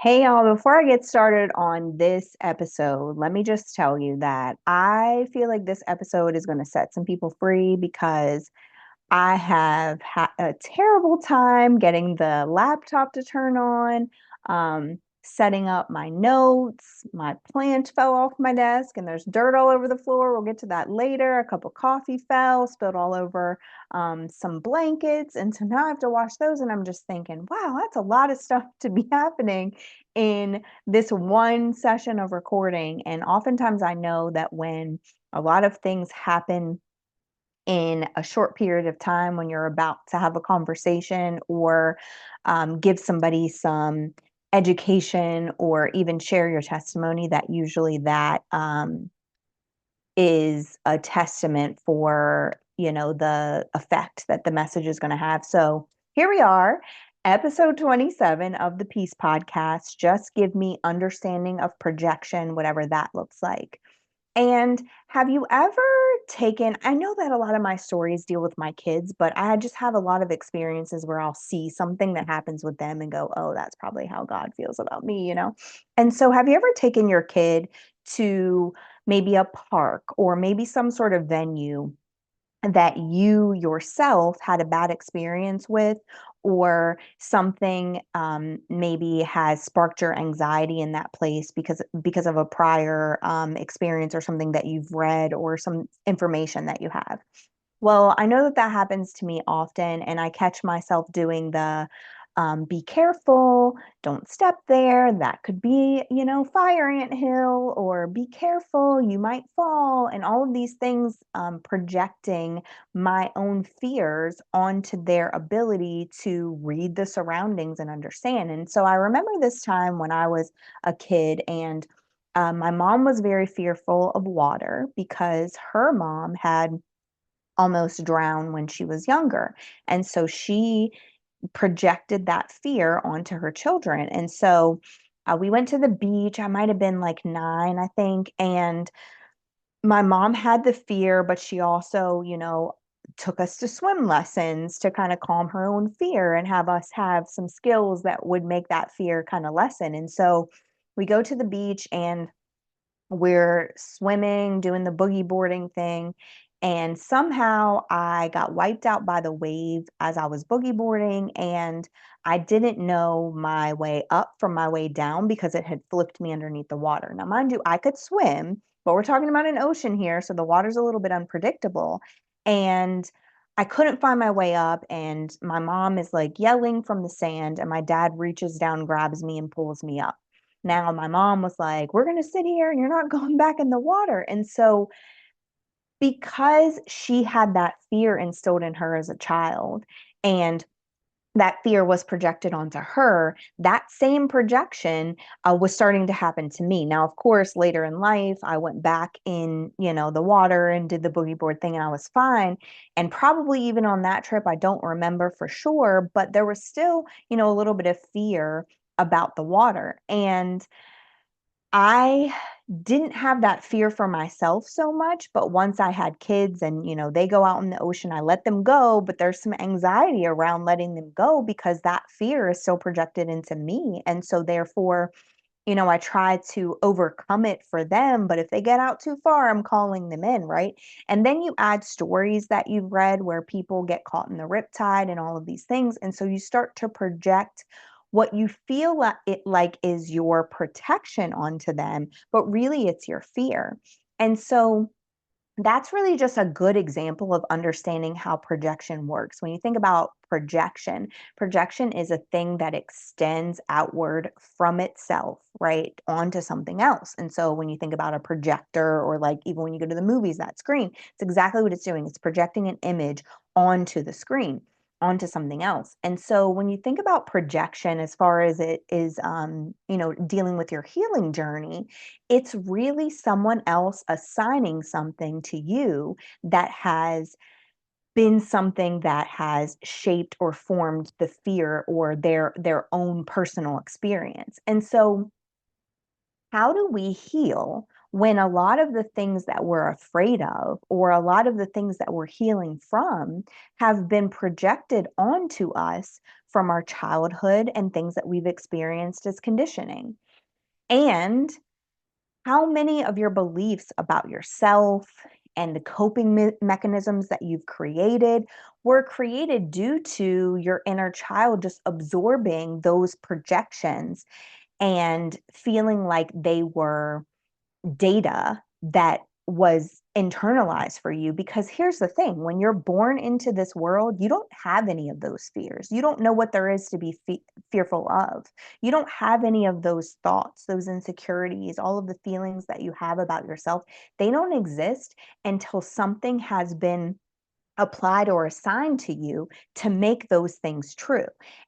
Hey y'all, before I get started on this episode, let me just tell you that I feel like this episode is going to set some people free because I have had a terrible time getting the laptop to turn on, setting up my notes. My plant fell off my desk and there's dirt all over the floor. We'll get to that later. A cup of coffee fell, spilled all over some blankets. And so now I have to wash those. And I'm just thinking, wow, that's a lot of stuff to be happening in this one session of recording. And oftentimes I know that when a lot of things happen in a short period of time when you're about to have a conversation or give somebody some education or even share your testimony, that usually that is a testament for the effect that the message is going to have. So here we are, episode 27 of the Peace Podcast. Just give me understanding of projection, whatever that looks like. And have you ever taken, I know that a lot of my stories deal with my kids, but I just have a lot of experiences where I'll see something that happens with them and go, oh, that's probably how God feels about me? And so have you ever taken your kid to maybe a park or maybe some sort of venue that you yourself had a bad experience with, or something maybe has sparked your anxiety in that place because of a prior experience or something that you've read or some information that you have? Well, I know that that happens to me often, and I catch myself doing the be careful, don't step there. That could be, fire ant hill, or be careful, you might fall, and all of these things, projecting my own fears onto their ability to read the surroundings and understand. And so I remember this time when I was a kid, and my mom was very fearful of water because her mom had almost drowned when she was younger. And so she projected that fear onto her children. And so we went to the beach. I might have been like 9, I think. And my mom had the fear, but she also, took us to swim lessons to kind of calm her own fear and have us have some skills that would make that fear kind of lessen. And so we go to the beach and we're swimming, doing the boogie boarding thing. And somehow I got wiped out by the wave as I was boogie boarding. And I didn't know my way up from my way down because it had flipped me underneath the water. Now, mind you, I could swim, but we're talking about an ocean here. So the water's a little bit unpredictable. And I couldn't find my way up. And my mom is like yelling from the sand. And my dad reaches down, grabs me, and pulls me up. Now, my mom was like, "We're going to sit here and you're not going back in the water." And so, because she had that fear instilled in her as a child, and that fear was projected onto her, that same projection was starting to happen to me. Now, of course, later in life, I went back in, the water and did the boogie board thing and I was fine. And probably even on that trip, I don't remember for sure, but there was still, a little bit of fear about the water. And I didn't have that fear for myself so much, but once I had kids and, they go out in the ocean, I let them go, but there's some anxiety around letting them go because that fear is so projected into me. And so therefore, I try to overcome it for them, but if they get out too far, I'm calling them in, right? And then you add stories that you've read where people get caught in the riptide and all of these things. And so you start to project what you feel it like is your protection onto them, but really it's your fear. And so that's really just a good example of understanding how projection works. When you think about projection, projection is a thing that extends outward from itself, right, onto something else. And so when you think about a projector, or like even when you go to the movies, that screen, it's exactly what it's doing. It's projecting an image onto the screen, onto something else. And so when you think about projection, as far as it is, dealing with your healing journey, it's really someone else assigning something to you that has been something that has shaped or formed the fear or their own personal experience. And so how do we heal when a lot of the things that we're afraid of, or a lot of the things that we're healing from, have been projected onto us from our childhood and things that we've experienced as conditioning. And how many of your beliefs about yourself and the coping mechanisms that you've created were created due to your inner child just absorbing those projections and feeling like they were data that was internalized for you? Because here's the thing, when you're born into this world, you don't have any of those fears. You don't know what there is to be fearful of. You don't have any of those thoughts, those insecurities, all of the feelings that you have about yourself. They don't exist until something has been applied or assigned to you to make those things true.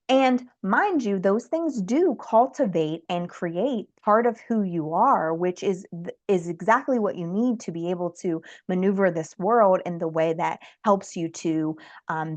And mind you, those things do cultivate and create part of who you are, which is exactly what you need to be able to maneuver this world in the way that helps you to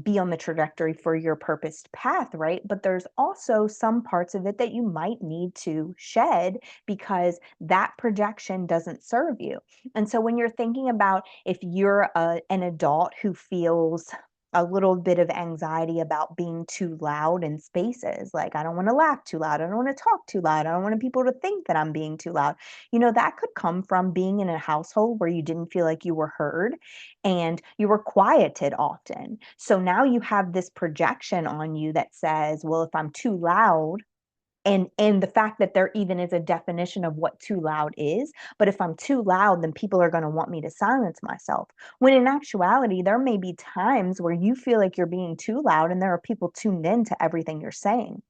be on the trajectory for your purposed path, right? But there's also some parts of it that you might need to shed because that projection doesn't serve you. And so when you're thinking about if you're an adult who feels a little bit of anxiety about being too loud in spaces, like I don't want to laugh too loud, I don't want to talk too loud, I don't want people to think that I'm being too loud. That could come from being in a household where you didn't feel like you were heard and you were quieted often. So now you have this projection on you that says, well, if I'm too loud, and the fact that there even is a definition of what too loud is, but if I'm too loud, then people are going to want me to silence myself. When in actuality, there may be times where you feel like you're being too loud and there are people tuned in to everything you're saying.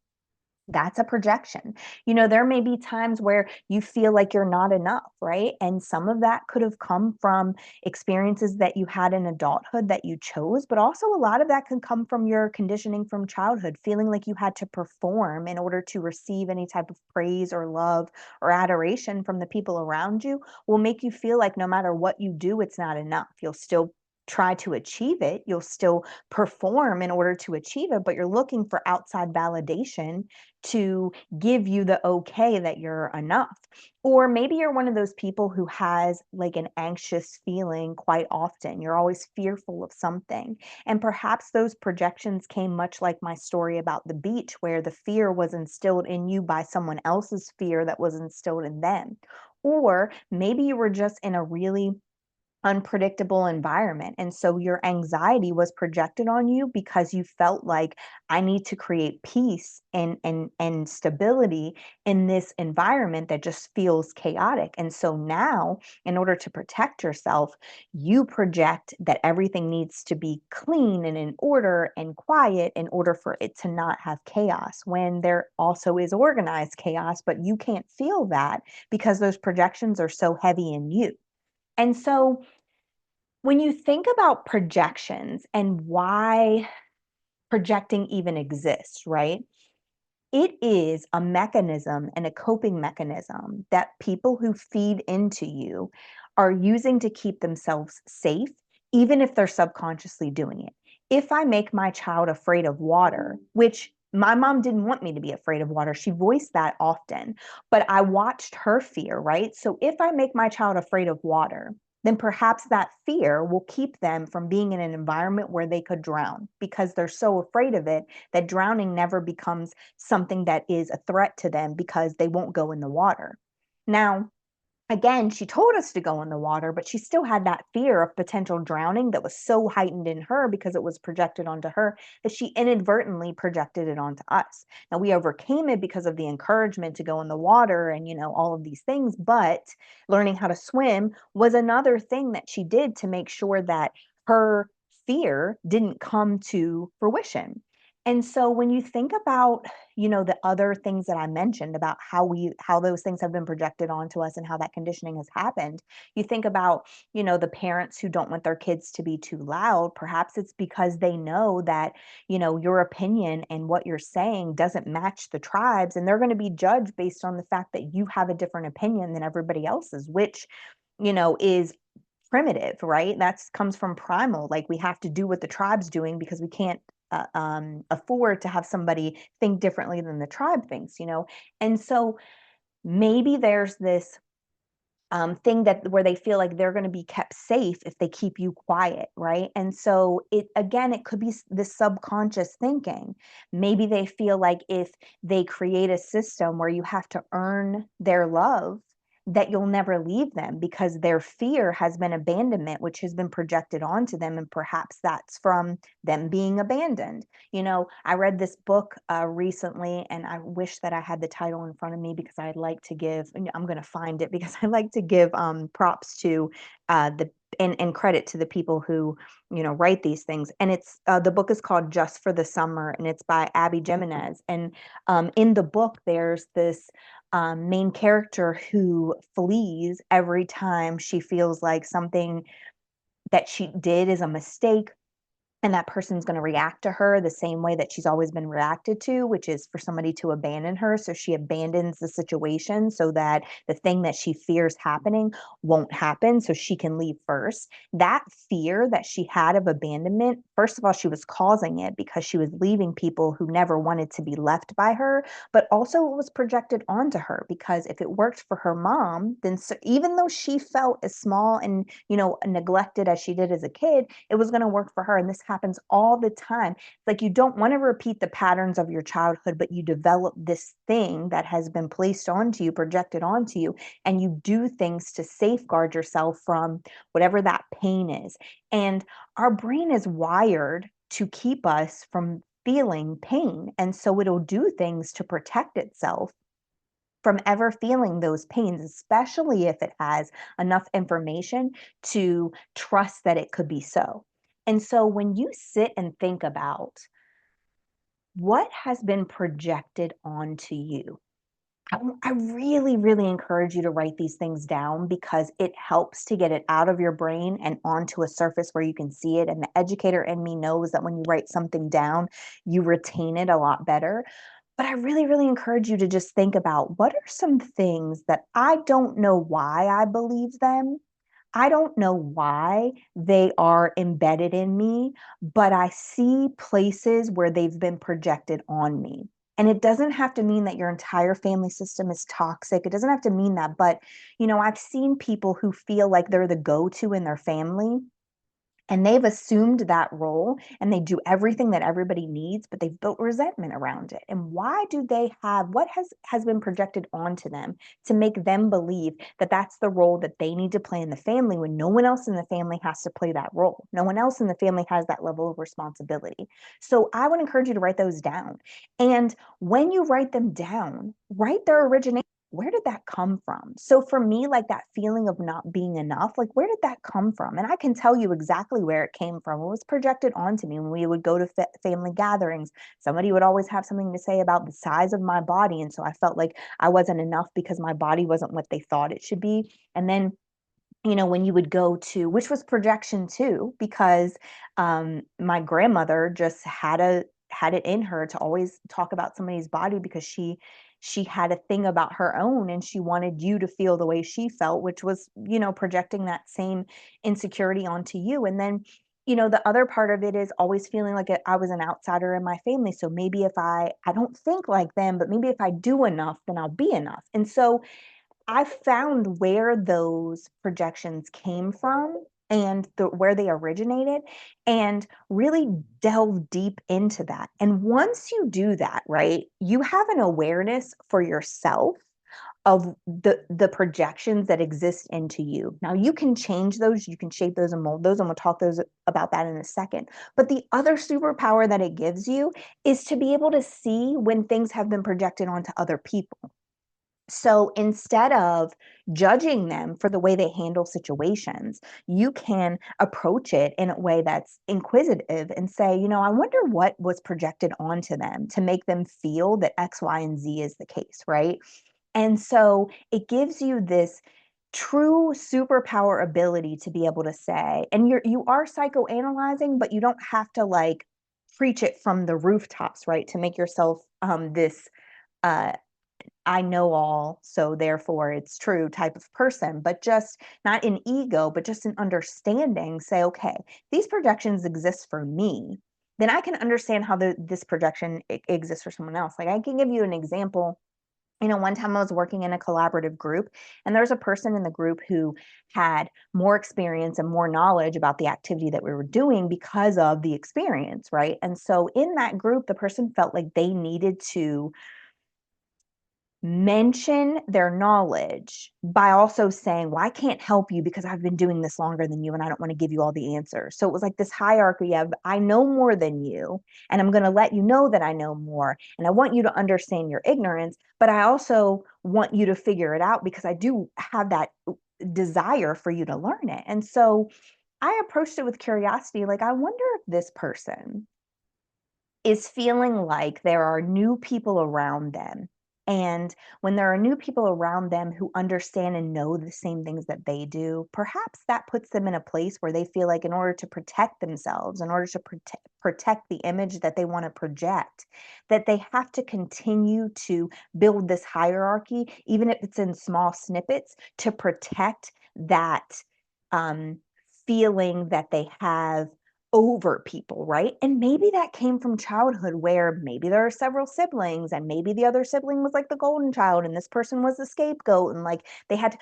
That's a projection. There may be times where you feel like you're not enough, right? And some of that could have come from experiences that you had in adulthood that you chose, but also a lot of that can come from your conditioning from childhood, feeling like you had to perform in order to receive any type of praise or love or adoration from the people around you will make you feel like no matter what you do, it's not enough. You'll still try to achieve it. You'll still perform in order to achieve it, but you're looking for outside validation to give you the okay that you're enough. Or maybe you're one of those people who has like an anxious feeling quite often. You're always fearful of something. And perhaps those projections came much like my story about the beach, where the fear was instilled in you by someone else's fear that was instilled in them. Or maybe you were just in a really unpredictable environment. And so your anxiety was projected on you because you felt like I need to create peace and stability in this environment that just feels chaotic. And so now, in order to protect yourself, you project that everything needs to be clean and in order and quiet in order for it to not have chaos, when there also is organized chaos, but you can't feel that because those projections are so heavy in you. And so when you think about projections and why projecting even exists, right? It is a mechanism and a coping mechanism that people who feed into you are using to keep themselves safe, even if they're subconsciously doing it. If I make my child afraid of water, which my mom didn't want me to be afraid of water, she voiced that often, but I watched her fear, right? So if I make my child afraid of water, then perhaps that fear will keep them from being in an environment where they could drown because they're so afraid of it that drowning never becomes something that is a threat to them because they won't go in the water. Now, again, she told us to go in the water, but she still had that fear of potential drowning that was so heightened in her because it was projected onto her that she inadvertently projected it onto us. Now, we overcame it because of the encouragement to go in the water and, all of these things, but learning how to swim was another thing that she did to make sure that her fear didn't come to fruition. And so when you think about, the other things that I mentioned about how those things have been projected onto us and how that conditioning has happened, you think about, the parents who don't want their kids to be too loud. Perhaps it's because they know that, your opinion and what you're saying doesn't match the tribes, and they're going to be judged based on the fact that you have a different opinion than everybody else's, which, is primitive, right? That's comes from primal. Like we have to do what the tribe's doing because we can't afford to have somebody think differently than the tribe thinks. And so maybe there's this thing that where they feel like they're going to be kept safe if they keep you quiet, right? And so it again, it could be this subconscious thinking. Maybe they feel like if they create a system where you have to earn their love, that you'll never leave them because their fear has been abandonment, which has been projected onto them, and perhaps that's from them being abandoned. I read this book recently, and I wish that I had the title in front of me because I'd like to give, and I'm going to find it because I like to give props to the and credit to the people who write these things. And it's the book is called Just for the Summer, and it's by Abby Jimenez. And in the book, there's this main character who flees every time she feels like something that she did is a mistake, and that person's going to react to her the same way that she's always been reacted to, which is for somebody to abandon her. So she abandons the situation so that the thing that she fears happening won't happen, so she can leave first. That fear that she had of abandonment, first of all, she was causing it because she was leaving people who never wanted to be left by her, but also it was projected onto her because if it worked for her mom, then even though she felt as small and neglected as she did as a kid, it was going to work for her. And this happens all the time. It's like you don't want to repeat the patterns of your childhood, but you develop this thing that has been placed onto you, projected onto you, and you do things to safeguard yourself from whatever that pain is. And our brain is wired to keep us from feeling pain. And so it'll do things to protect itself from ever feeling those pains, especially if it has enough information to trust that it could be so. And so when you sit and think about what has been projected onto you, I really, really encourage you to write these things down because it helps to get it out of your brain and onto a surface where you can see it. And the educator in me knows that when you write something down, you retain it a lot better. But I really, really encourage you to just think about what are some things that I don't know why I believe them. I don't know why they are embedded in me, but I see places where they've been projected on me. And it doesn't have to mean that your entire family system is toxic. It doesn't have to mean that. But, I've seen people who feel like they're the go to in their family, and they've assumed that role and they do everything that everybody needs, but they've built resentment around it. And why do they have what has been projected onto them to make them believe that that's the role that they need to play in the family when no one else in the family has to play that role? No one else in the family has that level of responsibility. So I would encourage you to write those down. And when you write them down, write their origination. Where did that come from? So for me, like that feeling of not being enough, like where did that come from? And I can tell you exactly where it came from. It was projected onto me when we would go to family gatherings. Somebody would always have something to say about the size of my body. And so I felt like I wasn't enough because my body wasn't what they thought it should be. And then when you would go to, which was projection too, because my grandmother just had it in her to always talk about somebody's body because she had a thing about her own and she wanted you to feel the way she felt, which was projecting that same insecurity onto you. And then the other part of it is always feeling like I was an outsider in my family, so maybe if I don't think like them, but maybe if I do enough, then I'll be enough. And so I found where those projections came from and where they originated, and really delve deep into that. And once you do that, right, you have an awareness for yourself of the projections that exist into you. Now you can change those, you can shape those and mold those, and we'll talk about that in a second. But the other superpower that it gives you is to be able to see when things have been projected onto other people. So instead of judging them for the way they handle situations, you can approach it in a way that's inquisitive and say, I wonder what was projected onto them to make them feel that X, Y, and Z is the case, right? And so it gives you this true superpower ability to be able to say, and you are psychoanalyzing, but you don't have to like preach it from the rooftops, right? To make yourself this uh I know all, so therefore it's true type of person, but just not in ego, but just in understanding, say, okay, these projections exist for me, then I can understand how this projection exists for someone else. Like I can give you an example One time I was working in a collaborative group, and there's a person in the group who had more experience and more knowledge about the activity that we were doing because of the experience, right? And so in that group, the person felt like they needed to mention their knowledge by also saying, well, I can't help you because I've been doing this longer than you and I don't want to give you all the answers. So it was like this hierarchy of, I know more than you and I'm going to let you know that I know more and I want you to understand your ignorance, but I also want you to figure it out because I do have that desire for you to learn it. And so I approached it with curiosity, like, I wonder if this person is feeling like there are new people around them. And when there are new people around them who understand and know the same things that they do, perhaps that puts them in a place where they feel like, in order to protect themselves, in order to protect the image that they want to project, that they have to continue to build this hierarchy, even if it's in small snippets, to protect that um, feeling that they have over people, right? And maybe that came from childhood where maybe there are several siblings and maybe the other sibling was like the golden child and this person was the scapegoat and like they had to,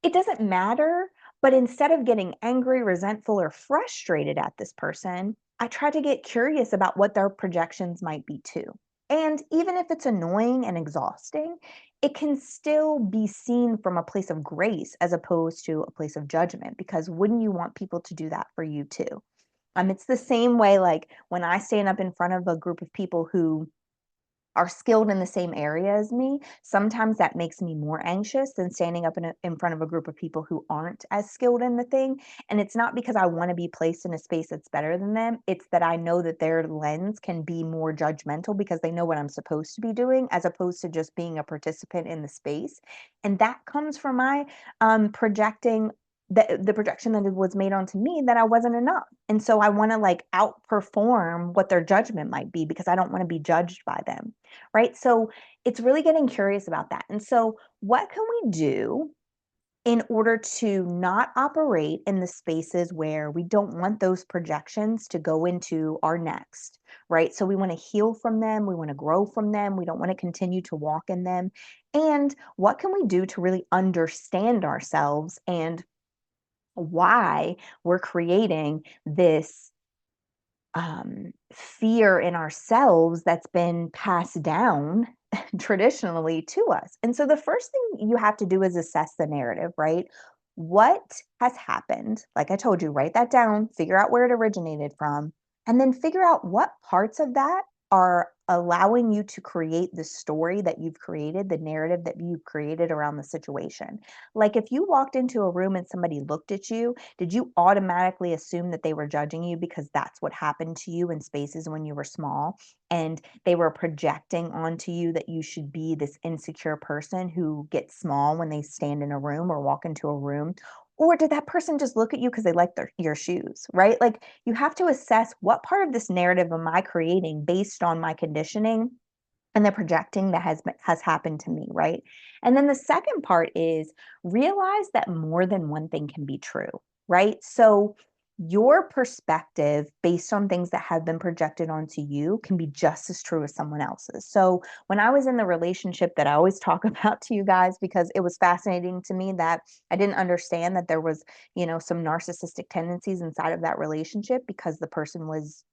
it doesn't matter. But instead of getting angry, resentful, or frustrated at this person, I try to get curious about what their projections might be too. And even if it's annoying and exhausting, it can still be seen from a place of grace as opposed to a place of judgment, because wouldn't you want people to do that for you too? It's the same way, like when I stand up in front of a group of people who are skilled in the same area as me, sometimes that makes me more anxious than standing up in front of a group of people who aren't as skilled in the thing. And it's not because I want to be placed in a space that's better than them. It's that I know that their lens can be more judgmental because they know what I'm supposed to be doing as opposed to just being a participant in the space. And that comes from my projecting the projection that was made onto me that I wasn't enough. And so I want to like outperform what their judgment might be because I don't want to be judged by them. Right. So it's really getting curious about that. And so, what can we do in order to not operate in the spaces where we don't want those projections to go into our next? Right. So, we want to heal from them. We want to grow from them. We don't want to continue to walk in them. And what can we do to really understand ourselves and why we're creating this fear in ourselves that's been passed down traditionally to us. And so the first thing you have to do is assess the narrative, right? What has happened? Like I told you, write that down, figure out where it originated from, and then figure out what parts of that are allowing you to create the story that you've created, the narrative that you've created around the situation. Like if you walked into a room and somebody looked at you, did you automatically assume that they were judging you because that's what happened to you in spaces when you were small? And they were projecting onto you that you should be this insecure person who gets small when they stand in a room or walk into a room? Or did that person just look at you because they like your shoes, right? Like you have to assess, what part of this narrative am I creating based on my conditioning and the projecting that has happened to me, right? And then the second part is realize that more than one thing can be true, right? So your perspective based on things that have been projected onto you can be just as true as someone else's. So when I was in the relationship that I always talk about to you guys, because it was fascinating to me that I didn't understand that there was, some narcissistic tendencies inside of that relationship because the person was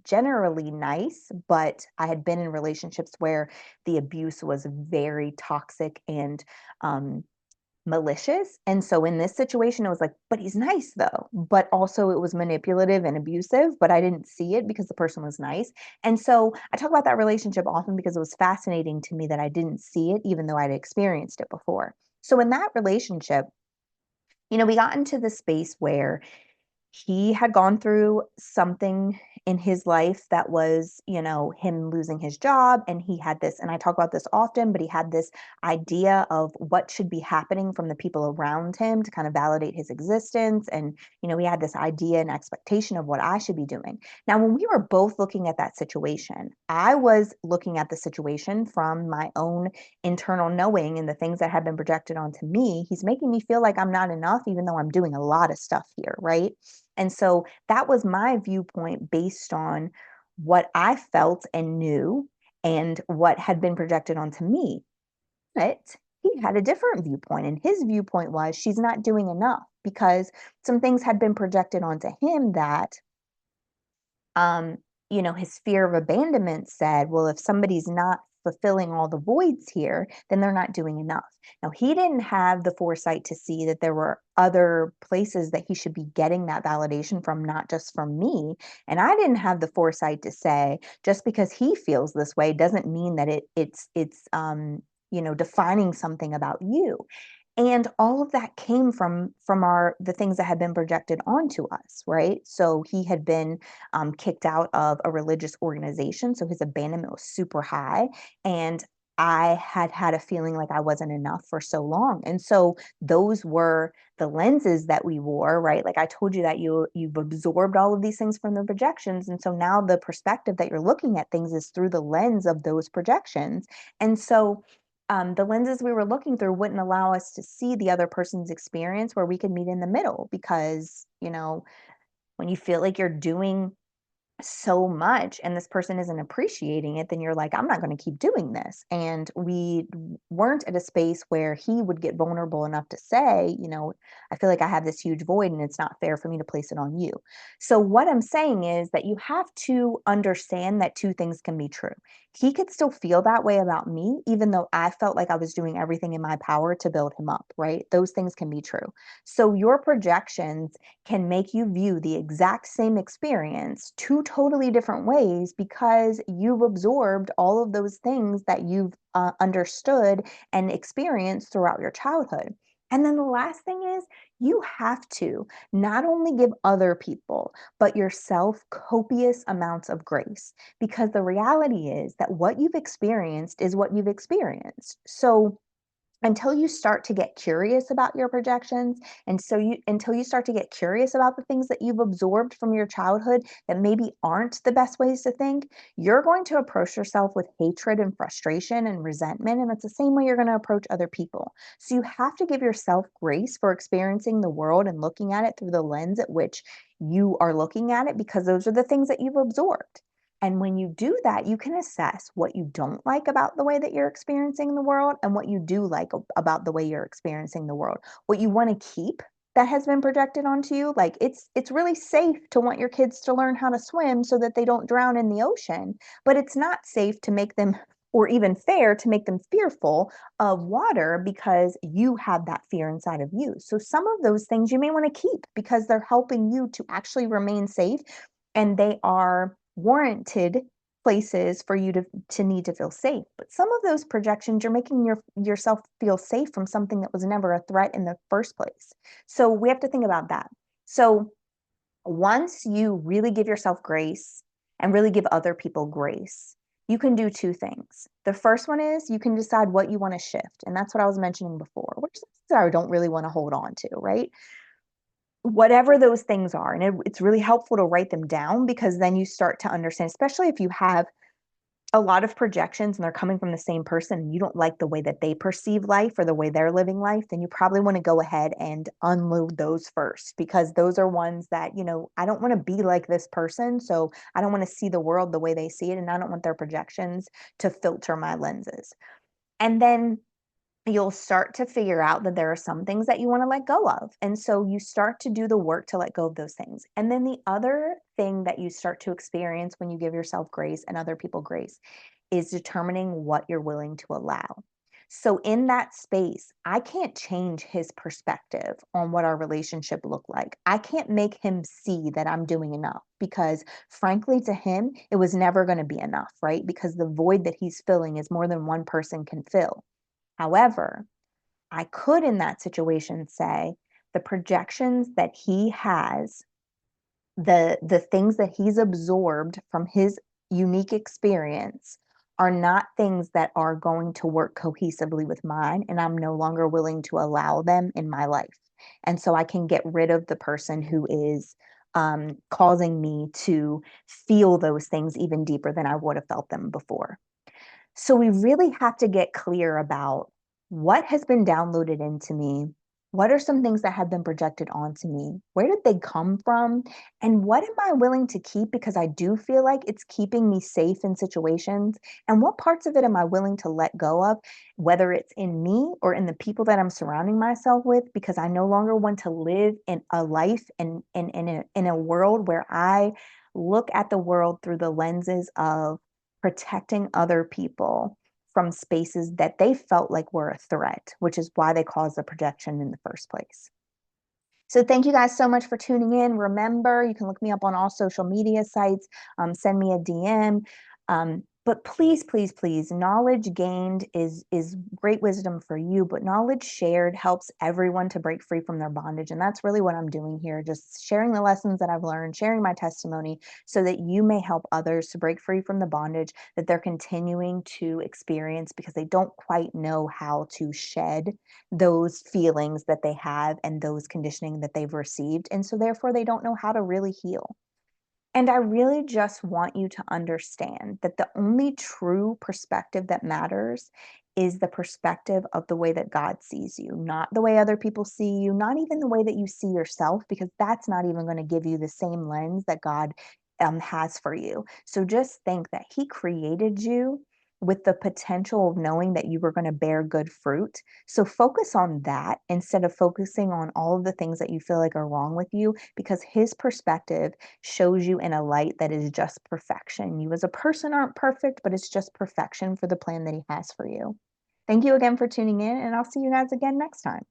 generally nice, but I had been in relationships where the abuse was very toxic and malicious. And so in this situation, it was like, but he's nice though. But also it was manipulative and abusive, but I didn't see it because the person was nice. And so I talk about that relationship often because it was fascinating to me that I didn't see it, even though I'd experienced it before. So in that relationship, we got into the space where he had gone through something in his life that was, him losing his job. And he had this, and I talk about this often, but he had this idea of what should be happening from the people around him to kind of validate his existence. And, he had this idea and expectation of what I should be doing. Now, when we were both looking at that situation, I was looking at the situation from my own internal knowing and the things that had been projected onto me. He's making me feel like I'm not enough, even though I'm doing a lot of stuff here, right? And so that was my viewpoint based on what I felt and knew and what had been projected onto me. But he had a different viewpoint, and his viewpoint was she's not doing enough because some things had been projected onto him that um, his fear of abandonment said, well, if somebody's not fulfilling all the voids here, then they're not doing enough. Now, he didn't have the foresight to see that there were other places that he should be getting that validation from, not just from me. And I didn't have the foresight to say, just because he feels this way doesn't mean that it's defining something about you. And all of that came from our the things that had been projected onto us, right? So he had been kicked out of a religious organization, so his abandonment was super high, and I had had a feeling like I wasn't enough for so long. And so those were the lenses that we wore, right? Like I told you that you've absorbed all of these things from the projections, and so now the perspective that you're looking at things is through the lens of those projections. And so the lenses we were looking through wouldn't allow us to see the other person's experience where we could meet in the middle because, when you feel like you're doing so much and this person isn't appreciating it, then you're like, I'm not going to keep doing this. And we weren't at a space where he would get vulnerable enough to say, I feel like I have this huge void and it's not fair for me to place it on you. So, what I'm saying is that you have to understand that two things can be true. He could still feel that way about me, even though I felt like I was doing everything in my power to build him up, right? Those things can be true. So, your projections can make you view the exact same experience two totally different ways because you've absorbed all of those things that you've understood and experienced throughout your childhood. And then the last thing is you have to not only give other people, but yourself copious amounts of grace because the reality is that what you've experienced is what you've experienced. So, until you start to get curious about your projections and so you until you start to get curious about the things that you've absorbed from your childhood that maybe aren't the best ways to think, you're going to approach yourself with hatred and frustration and resentment, and it's the same way you're going to approach other people. So you have to give yourself grace for experiencing the world and looking at it through the lens at which you are looking at it because those are the things that you've absorbed. And when you do that, you can assess what you don't like about the way that you're experiencing the world and what you do like about the way you're experiencing the world. What you want to keep that has been projected onto you, like it's really safe to want your kids to learn how to swim so that they don't drown in the ocean, but it's not safe to make them or even fair to make them fearful of water because you have that fear inside of you. So some of those things you may want to keep because they're helping you to actually remain safe and they are warranted places for you to need to feel safe. But some of those projections, you're making yourself feel safe from something that was never a threat in the first place. So we have to think about that. So once you really give yourself grace and really give other people grace, you can do two things. The first one is you can decide what you want to shift. And that's what I was mentioning before, which is that I don't really want to hold on to, right? Whatever those things are. And it's really helpful to write them down because then you start to understand, especially if you have a lot of projections and they're coming from the same person and you don't like the way that they perceive life or the way they're living life, then you probably want to go ahead and unload those first because those are ones that, I don't want to be like this person. So I don't want to see the world the way they see it. And I don't want their projections to filter my lenses. And then you'll start to figure out that there are some things that you want to let go of. And so you start to do the work to let go of those things. And then the other thing that you start to experience when you give yourself grace and other people grace is determining what you're willing to allow. So in that space, I can't change his perspective on what our relationship looked like. I can't make him see that I'm doing enough because frankly to him, it was never going to be enough, right? Because the void that he's filling is more than one person can fill. However, I could in that situation say the projections that he has, the things that he's absorbed from his unique experience are not things that are going to work cohesively with mine, and I'm no longer willing to allow them in my life. And so I can get rid of the person who is causing me to feel those things even deeper than I would have felt them before. So we really have to get clear about what has been downloaded into me What are some things that have been projected onto me? Where did they come from? And what am I willing to keep because I do feel like it's keeping me safe in situations? And what parts of it am I willing to let go of, whether it's in me or in the people that I'm surrounding myself with, because I no longer want to live in a life and in a world where I look at the world through the lenses of protecting other people from spaces that they felt like were a threat, which is why they caused the projection in the first place. So thank you guys so much for tuning in. Remember, you can look me up on all social media sites, send me a DM. But please, please, please, knowledge gained is great wisdom for you, but knowledge shared helps everyone to break free from their bondage. And that's really what I'm doing here, just sharing the lessons that I've learned, sharing my testimony so that you may help others to break free from the bondage that they're continuing to experience because they don't quite know how to shed those feelings that they have and those conditioning that they've received. And so, therefore, they don't know how to really heal. And I really just want you to understand that the only true perspective that matters is the perspective of the way that God sees you, not the way other people see you, not even the way that you see yourself, because that's not even going to give you the same lens that God has for you. So just think that He created you with the potential of knowing that you were going to bear good fruit. So focus on that instead of focusing on all of the things that you feel like are wrong with you, because His perspective shows you in a light that is just perfection. You as a person aren't perfect, but it's just perfection for the plan that He has for you. Thank you again for tuning in, and I'll see you guys again next time.